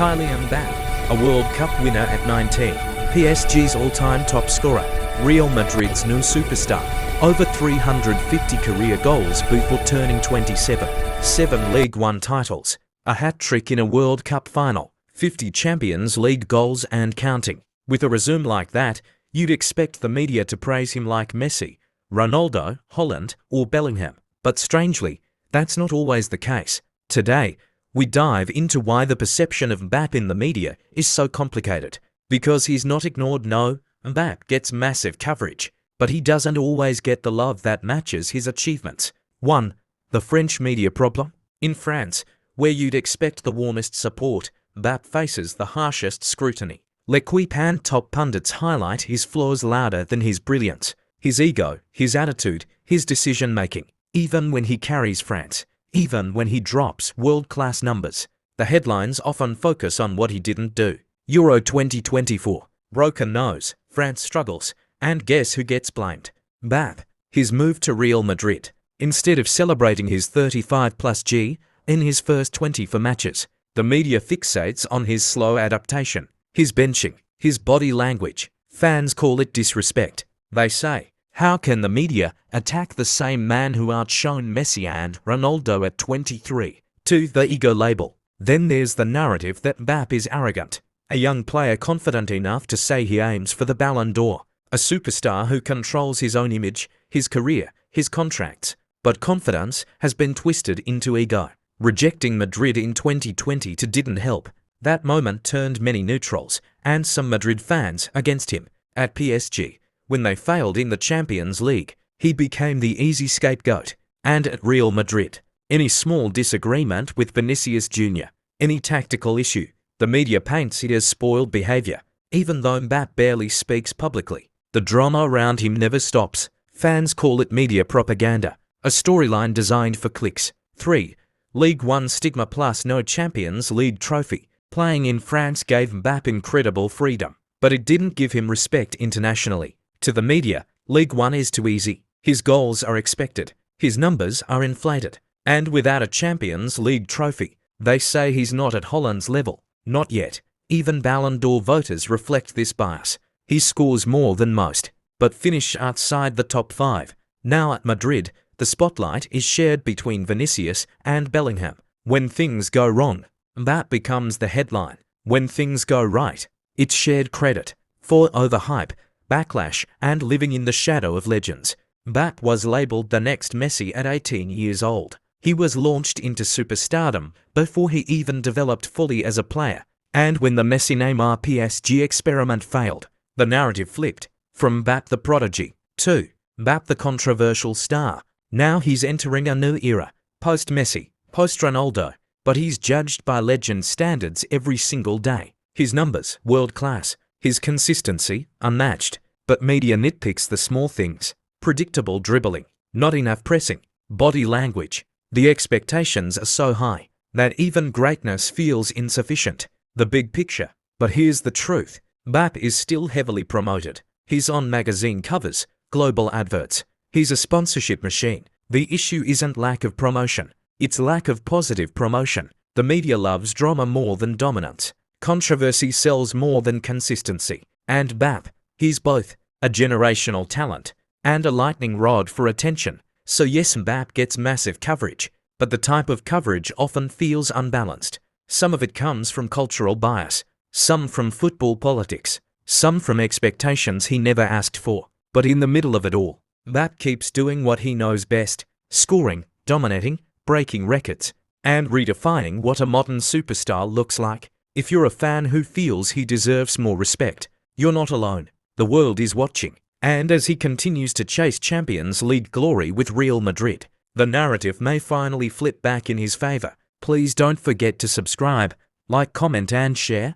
Kylian Mbappé, a World Cup winner at 19, PSG's all-time top scorer, Real Madrid's new superstar, over 350 career goals before turning 27, 7 Ligue 1 titles, a hat-trick in a World Cup final, 50 Champions League goals and counting. With a resume like that, you'd expect the media to praise him like Messi, Ronaldo, Haaland, or Bellingham. But strangely, that's not always the case. Today, we dive into why the perception of Mbappé in the media is so complicated. Because he's not ignored, no, Mbappé gets massive coverage, but he doesn't always get the love that matches his achievements. 1. The French media problem. In France, where you'd expect the warmest support, Mbappé faces the harshest scrutiny. Ligue and top pundits highlight his flaws louder than his brilliance, his ego, his attitude, his decision-making. Even when he carries France, even when he drops world-class numbers, the headlines often focus on what he didn't do. Euro 2024, broken nose, France struggles, and guess who gets blamed? Mbappé. His move to Real Madrid. Instead of celebrating his 35+ G in his first 24 matches, the media fixates on his slow adaptation, his benching, his body language. Fans call it disrespect. They say, how can the media attack the same man who outshone Messi and Ronaldo at 23? To the ego label. Then there's the narrative that Mbappé is arrogant, a young player confident enough to say he aims for the Ballon d'Or, a superstar who controls his own image, his career, his contracts. But confidence has been twisted into ego. Rejecting Madrid in 2020 didn't help. That moment turned many neutrals and some Madrid fans against him. At PSG, when they failed in the Champions League, he became the easy scapegoat. And at Real Madrid, any small disagreement with Vinicius Jr., any tactical issue, the media paints it as spoiled behavior. Even though Mbappé barely speaks publicly, the drama around him never stops. Fans call it media propaganda, a storyline designed for clicks. 3. Ligue 1 stigma plus no Champions League trophy. Playing in France gave Mbappé incredible freedom, but it didn't give him respect internationally. To the media, Ligue 1 is too easy. His goals are expected. His numbers are inflated. And without a Champions League trophy, they say he's not at Haaland's level. Not yet. Even Ballon d'Or voters reflect this bias. He scores more than most, but finishes outside the top 5. Now at Madrid, the spotlight is shared between Vinicius and Bellingham. When things go wrong, Mbappé becomes the headline. When things go right, it's shared credit. For overhype, backlash, and living in the shadow of legends, Mbappé was labelled the next Messi at 18 years old. He was launched into superstardom before he even developed fully as a player. And when the Messi-Neymar PSG experiment failed, the narrative flipped. From Mbappé the prodigy to Mbappé the controversial star. Now he's entering a new era, post-Messi, post-Ronaldo. But he's judged by legend standards every single day. His numbers, world-class. His consistency, unmatched. But media nitpicks the small things. Predictable dribbling, not enough pressing, body language. The expectations are so high that even greatness feels insufficient. The big picture. But here's the truth. Mbappé is still heavily promoted. He's on magazine covers, global adverts. He's a sponsorship machine. The issue isn't lack of promotion. It's lack of positive promotion. The media loves drama more than dominance. Controversy sells more than consistency. And Mbappé, he's both a generational talent and a lightning rod for attention. So yes, Mbappé gets massive coverage, but the type of coverage often feels unbalanced. Some of it comes from cultural bias, some from football politics, some from expectations he never asked for. But in the middle of it all, Mbappé keeps doing what he knows best, scoring, dominating, breaking records, and redefining what a modern superstar looks like. If you're a fan who feels he deserves more respect, you're not alone. The world is watching. And as he continues to chase Champions League glory with Real Madrid, the narrative may finally flip back in his favor. Please don't forget to subscribe, like, comment and share.